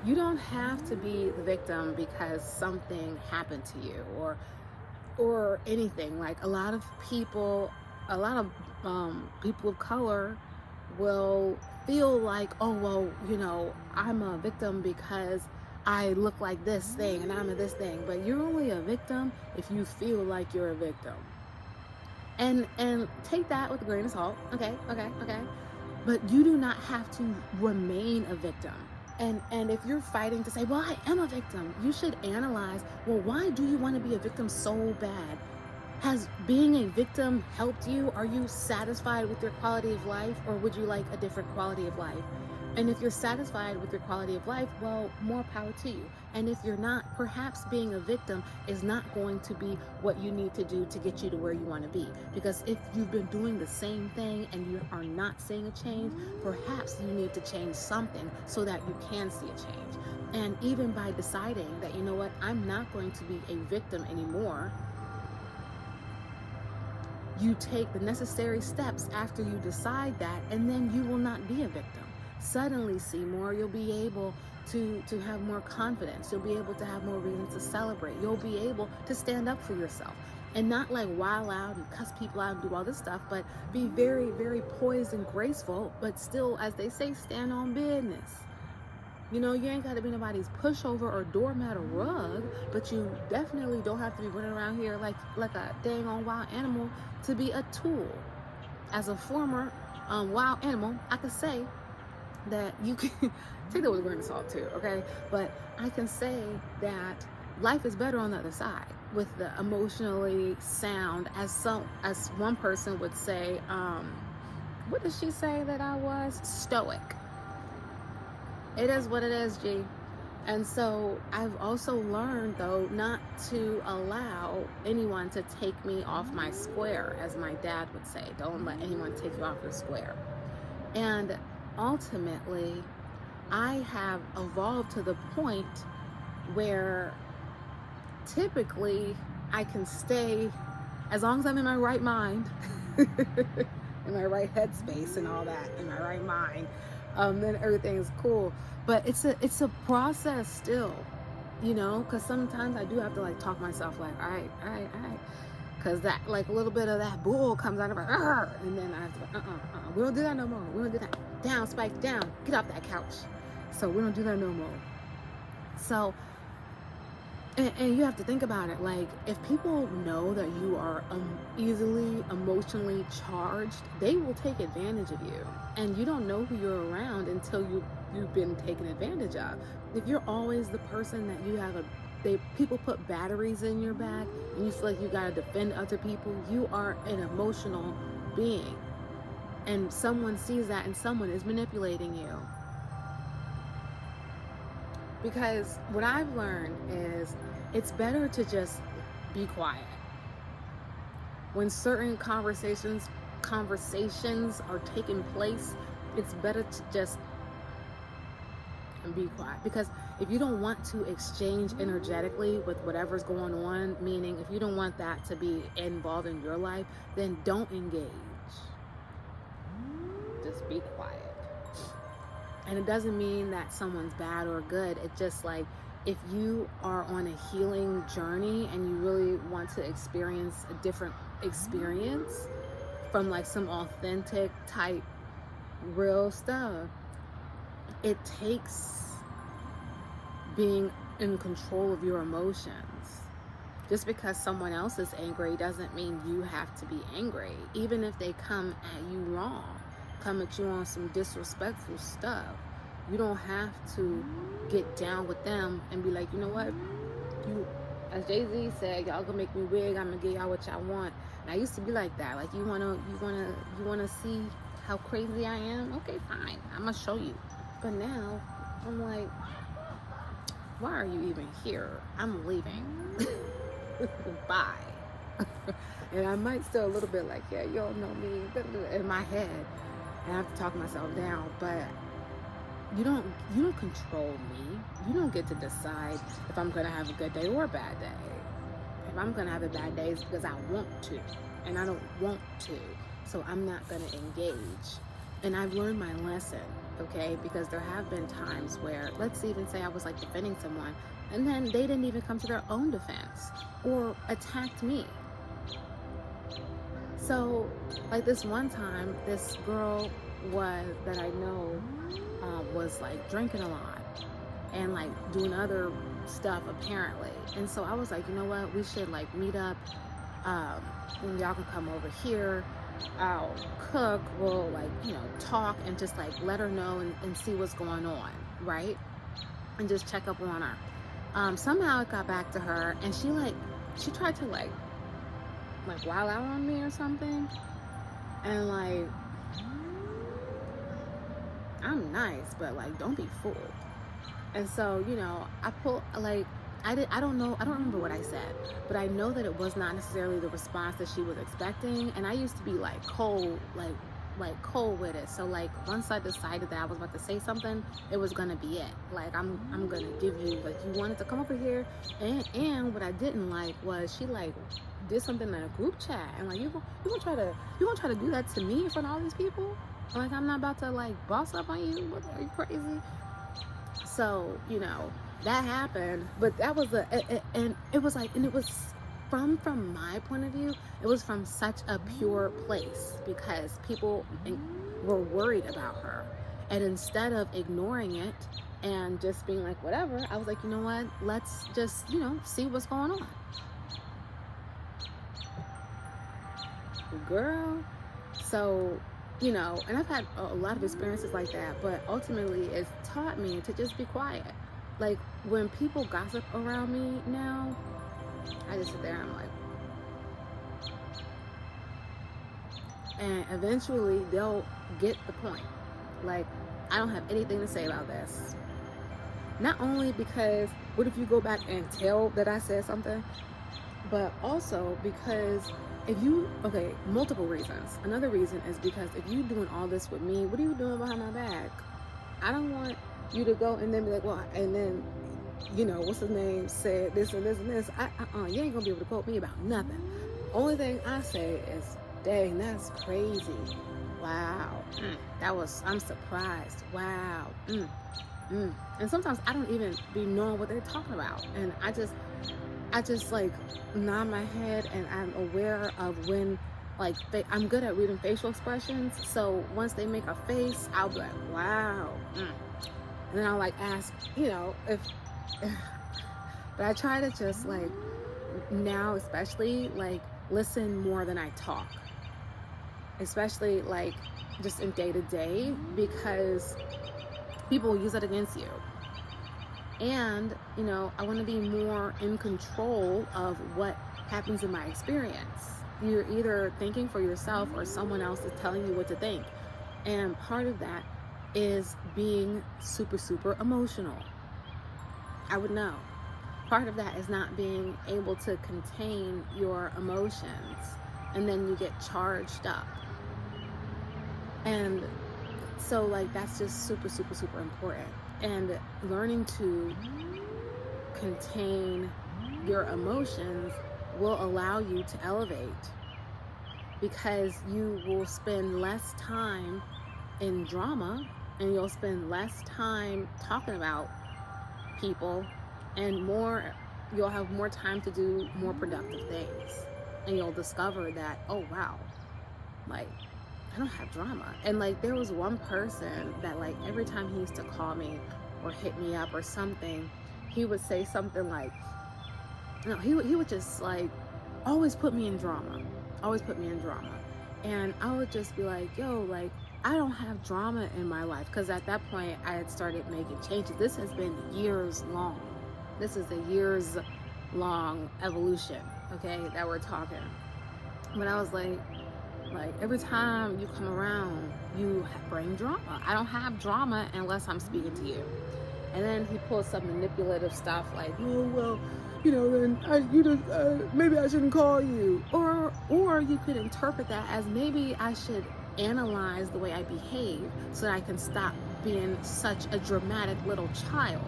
You don't have to be the victim because something happened to you or anything. Like a lot of people of color will feel like, oh well, I'm a victim because I look like this thing and I'm a this thing. But you're only a victim if you feel like you're a victim. And take that with a grain of salt. Okay. But you do not have to remain a victim. And if you're fighting to say, well, I am a victim, you should analyze, well, why do you want to be a victim so bad? Has being a victim helped you? Are you satisfied with your quality of life, or would you like a different quality of life? And if you're satisfied with your quality of life, well, more power to you. And if you're not, perhaps being a victim is not going to be what you need to do to get you to where you want to be. Because if you've been doing the same thing and you are not seeing a change, perhaps you need to change something so that you can see a change. And even by deciding that, you know what, I'm not going to be a victim anymore, you take the necessary steps after you decide that, and then you will not be a victim. Suddenly, Seymour, you'll be able to have more confidence. You'll be able to have more reasons to celebrate. You'll be able to stand up for yourself and not like wild out and cuss people out and do all this stuff, but be very, very poised and graceful, but still, as they say, stand on business. You ain't got to be nobody's pushover or doormat or rug, but you definitely don't have to be running around here like a dang on wild animal to be a tool. As a former wild animal, I could say that you can take that with a grain of salt too, okay? But I can say that life is better on the other side with the emotionally sound, as one person would say. What did she say that I was? Stoic. It is what it is, G. And so I've also learned, though, not to allow anyone to take me off my square, as my dad would say. Don't let anyone take you off your square. And ultimately, I have evolved to the point where typically I can stay, as long as I'm in my right mind, in my right headspace and all that, in my right mind, then everything is cool. But it's a process still, because sometimes I do have to like talk myself like, all right, because that like a little bit of that bull comes out of her, and then I have to go, we don't do that no more. We don't do that. Down, Spike, down. Get off that couch. So we don't do that no more. So, and you have to think about it, like if people know that you are easily emotionally charged, they will take advantage of you, and you don't know who you're around until you've been taken advantage of. If you're always the person that you have people put batteries in your back and you feel like you got to defend other people, you are an emotional being, and someone sees that and someone is manipulating you. Because what I've learned is it's better to just be quiet. When certain conversations are taking place, it's better to just be quiet. Because if you don't want to exchange energetically with whatever's going on, meaning if you don't want that to be involved in your life, then don't engage. Just be quiet. And it doesn't mean that someone's bad or good. It's just like, if you are on a healing journey and you really want to experience a different experience from like some authentic type real stuff, it takes being in control of your emotions. Just because someone else is angry doesn't mean you have to be angry. Even if they come at you wrong, come at you on some disrespectful stuff, you don't have to get down with them and be like, you know what, as Jay-Z said, y'all gonna make me wig, I'm gonna give y'all what y'all want. And I used to be like that, like you wanna see how crazy I am? Okay, fine, I'm gonna show you. But now I'm like, why are you even here? I'm leaving. Bye. And I might still a little bit like, yeah, you don't know me in my head, and I have to talk myself down. But you don't control me. You don't get to decide if I'm gonna have a good day or a bad day. If I'm gonna have a bad day, it's because I want to, and I don't want to, so I'm not gonna engage. And I've learned my lesson. okay? Because there have been times where, let's even say I was like defending someone, and then they didn't even come to their own defense or attacked me. So, like this one time, this girl that I know was like drinking a lot and like doing other stuff apparently. And so I was like, you know what, we should like meet up. When y'all can come over here, I'll cook, we'll like, talk and just like let her know and see what's going on, right? And just check up on her. Somehow it got back to her, and she tried to like wild out on me or something. And like, I'm nice, but like, don't be fooled. And so, I pull like, I don't know, I don't remember what I said, but I know that it was not necessarily the response that she was expecting. And I used to be like cold with it. So like once I decided that I was about to say something, it was gonna be it. Like I'm gonna give you, like, you wanted to come over here, and what I didn't like was she like did something in a group chat, and like you gonna try to do that to me in front of all these people? Like, I'm not about to like boss up on you. What, are you crazy? So that happened, but that was and it was like, and it was from my point of view, it was from such a pure place, because people were worried about her, and instead of ignoring it and just being like whatever, I was like, you know what, let's just see what's going on, girl. So and I've had a lot of experiences like that, but ultimately it's taught me to just be quiet. Like, when people gossip around me now, I just sit there and I'm like, and eventually they'll get the point. Like, I don't have anything to say about this. Not only because, what if you go back and tell that I said something, but also because multiple reasons. Another reason is because if you doing all this with me, what are you doing behind my back? I don't want you to go and then be like, well, and then, what's his name said this and this and this. You ain't gonna be able to quote me about nothing. Only thing I say is, dang, that's crazy. Wow. I'm surprised. Wow. And sometimes I don't even be knowing what they're talking about. And I just like nod my head, and I'm aware of when, like, I'm good at reading facial expressions. So once they make a face, I'll be like, wow. And then I'll like ask, if, but I try to just like now, especially like listen more than I talk, especially like just in day to day, because people will use that against you. And, I want to be more in control of what happens in my experience. You're either thinking for yourself or someone else is telling you what to think. And part of that is being super, super emotional. I would know. Part of that is not being able to contain your emotions, and then you get charged up. And so like, that's just super, super, super important. And learning to contain your emotions will allow you to elevate, because you will spend less time in drama, and you'll spend less time talking about people, and you'll have more time to do more productive things. And you'll discover that, oh wow, like, I don't have drama. And like, there was one person that like every time he used to call me or hit me up or something, he would say something like, he would just like always put me in drama. And I would just be like, yo, like, I don't have drama in my life, because at that point I had started making changes. This has been years long. This is a years long evolution, okay, that we're talking. But I was like, every time you come around, you bring drama. I don't have drama unless I'm speaking to you. And then he pulls some manipulative stuff like, oh, well, then maybe I shouldn't call you. Or you could interpret that as, maybe I should analyze the way I behave so that I can stop being such a dramatic little child.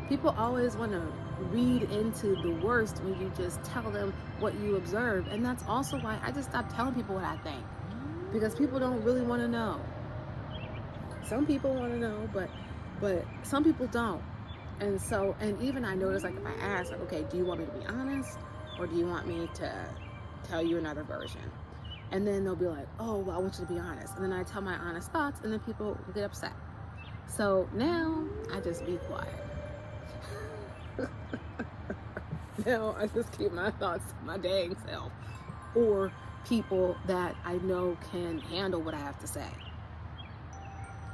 People always want to read into the worst when you just tell them what you observe. And that's also why I just stopped telling people what I think, because people don't really want to know. Some people want to know, but some people don't. And so, and even I notice, like, if I ask, like, okay, do you want me to be honest, or do you want me to tell you another version? And then they'll be like, oh, well, I want you to be honest. And then I tell my honest thoughts, and then people get upset. So now I just be quiet. Now I just keep my thoughts to my dang self, or people that I know can handle what I have to say.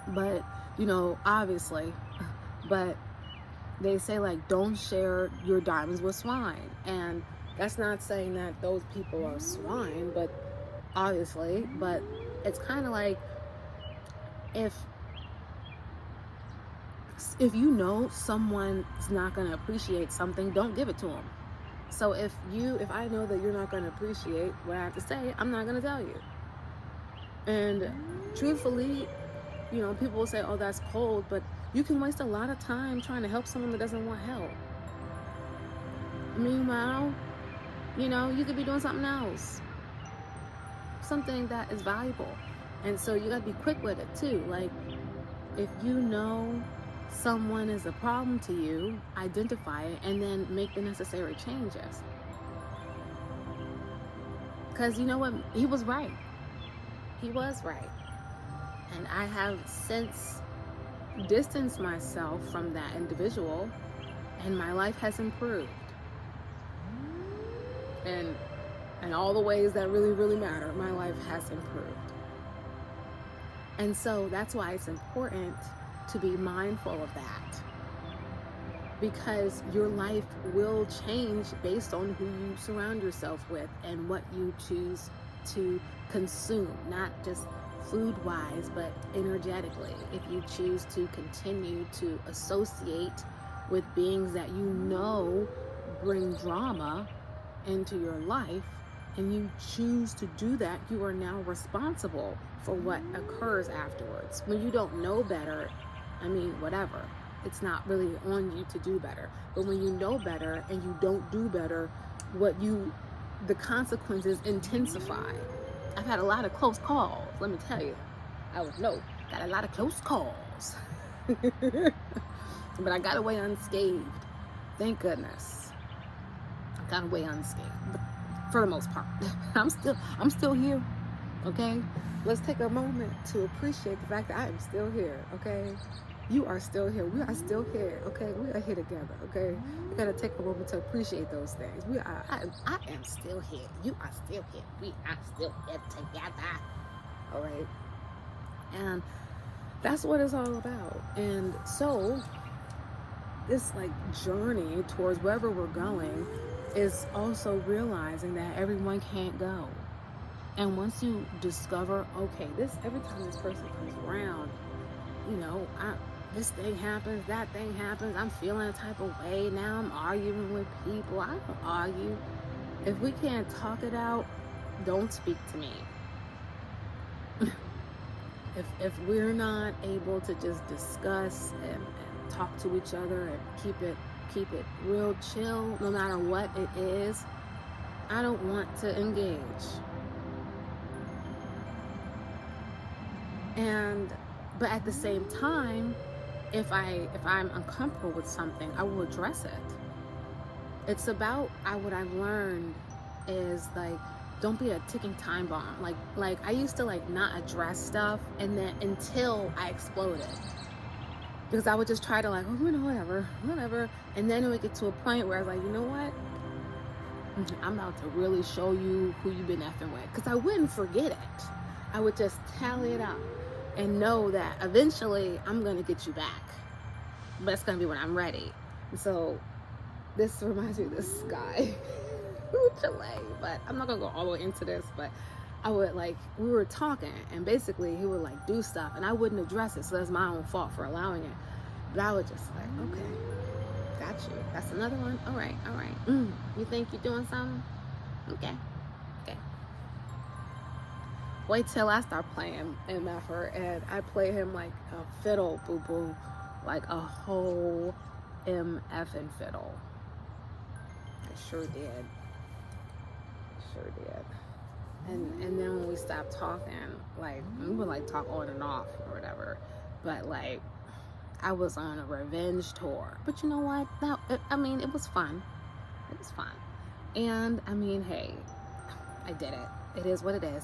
But, you know, obviously, but they say, like, don't share your diamonds with swine. And that's not saying that those people are swine, but obviously, but it's kind of like, if you know someone's not going to appreciate something, don't give it to them. So if I know that you're not going to appreciate what I have to say, I'm not going to tell you. And truthfully, you know, people will say, oh, that's cold, but you can waste a lot of time trying to help someone that doesn't want help. Meanwhile, you know, you could be doing something else, something that is valuable. And so you got to be quick with it too. Like, if you know someone is a problem to you, identify it and then make the necessary changes. Because you know what? He was right. He was right. And I have since distanced myself from that individual, and my life has improved. And in all the ways that really, really matter, my life has improved. And so that's why it's important to be mindful of that, because your life will change based on who you surround yourself with and what you choose to consume, not just food-wise, but energetically. If you choose to continue to associate with beings that you know bring drama into your life, and you choose to do that, you are now responsible for what occurs afterwards. When you don't know better, I mean, whatever. It's not really on you to do better. But when you know better and you don't do better, the consequences intensify. I've had a lot of close calls, let me tell you. Got a lot of close calls. But I got away unscathed. Thank goodness. I got away unscathed. But for the most part. I'm still here. Okay? Let's take a moment to appreciate the fact that I am still here, okay? You are still here. We are still here, okay? We are here together, okay? We gotta take a moment to appreciate those things. I am still here. You are still here. We are still here together. All right? And that's what it's all about. And so this like journey towards wherever we're going is also realizing that everyone can't go. And once you discover, okay, every time this person comes around, you know, this thing happens, that thing happens, I'm feeling a type of way, now I'm arguing with people. I don't argue. If we can't talk it out, don't speak to me. If we're not able to just discuss and talk to each other and keep it real chill, no matter what it is, I don't want to engage. But at the same time, if I'm uncomfortable with something, I will address it. It's about what I've learned is like, don't be a ticking time bomb. Like I used to like not address stuff, and then until I exploded, because I would just try to like, oh, you know, whatever, and then it would get to a point where I was like, you know what? I'm about to really show you who you've been effing with, because I wouldn't forget it. I would just tally it up and know that eventually I'm going to get you back. But it's going to be when I'm ready. So this reminds me of this guy in Chile, but I'm not going to go all the way into this, but we were talking, and basically he would like do stuff and I wouldn't address it. So that's my own fault for allowing it. But I would just like, okay, got you. That's another one. All right. You think you're doing something? Okay. Wait till I start playing MFer, and I play him like a fiddle, boo-boo, like a whole MFing fiddle. I sure did. And then when we stopped talking, like, we would like talk on and off or whatever, but like, I was on a revenge tour. But you know what? I mean, it was fun. It was fun. And I mean, hey, I did it. It is what it is.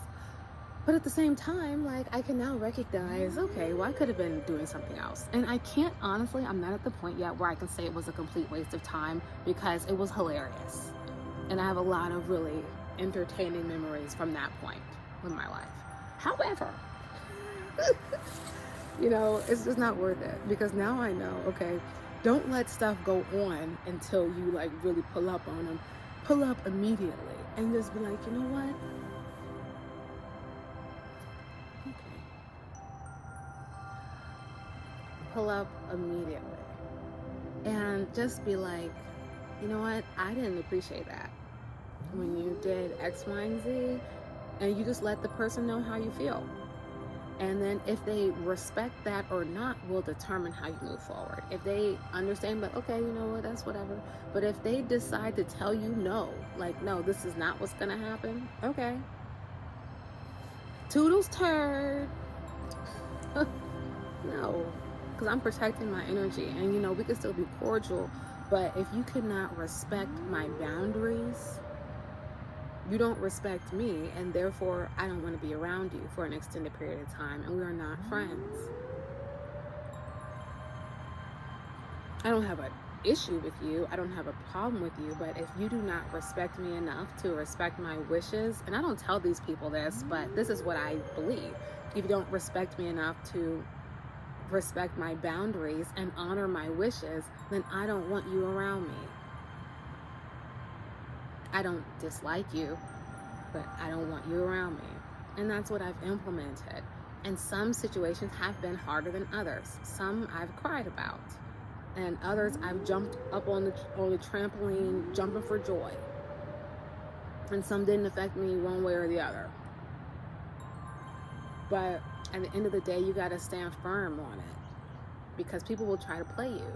But at the same time, like, I can now recognize, okay, well, I could have been doing something else. And I can't, honestly, I'm not at the point yet where I can say it was a complete waste of time, because it was hilarious. And I have a lot of really entertaining memories from that point in my life. However, you know, it's just not worth it, because now I know, okay, don't let stuff go on until you like really pull up on them. Pull up immediately and just be like, you know what? Okay. Pull up immediately and just be like, you know what? I didn't appreciate that when you did X, Y, and Z, and you just let the person know how you feel. And then if they respect that or not will determine how you move forward. If they understand, but okay, you know what, that's whatever. But if they decide to tell you no, like, no, this is not what's gonna happen, okay. Toodles turd. No, because I'm protecting my energy. And you know, we can still be cordial, but if you cannot respect my boundaries, you don't respect me, and therefore I don't want to be around you for an extended period of time, and we are not friends. I don't have an issue with you, I don't have a problem with you, but if you do not respect me enough to respect my wishes, and I don't tell these people this, but this is what I believe. If you don't respect me enough to respect my boundaries and honor my wishes, then I don't want you around me. I don't dislike you, but I don't want you around me. And that's what I've implemented. And some situations have been harder than others. Some I've cried about, and others I've jumped up on the trampoline, jumping for joy. And some didn't affect me one way or the other. But at the end of the day, you got to stand firm on it, because people will try to play you.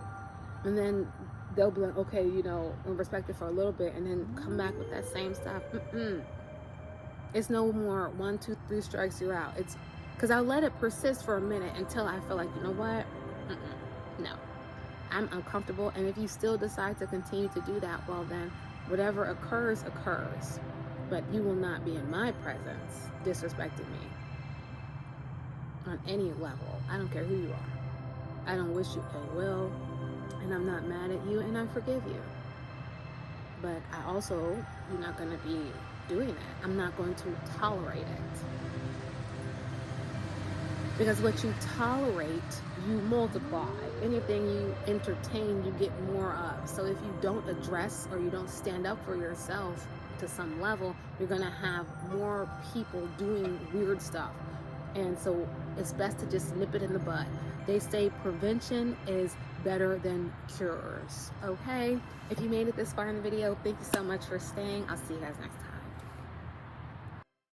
And then they'll be like, okay, you know, and respect it for a little bit, and then come back with that same stuff. It's no more 1, 2, 3 strikes, you're out. It's because I let it persist for a minute until I feel like, you know what? No, I'm uncomfortable. And if you still decide to continue to do that, well then, whatever occurs, occurs. But you will not be in my presence disrespecting me on any level. I don't care who you are. I don't wish you ill will. And I'm not mad at you, and I forgive you. But I also, you're not going to be doing it. I'm not going to tolerate it. Because what you tolerate, you multiply. Anything you entertain, you get more of. So if you don't address or you don't stand up for yourself to some level, you're going to have more people doing weird stuff. And so it's best to just nip it in the bud. They say prevention is better than cures. Okay? If you made it this far in the video, thank you so much for staying. I'll see you guys next time.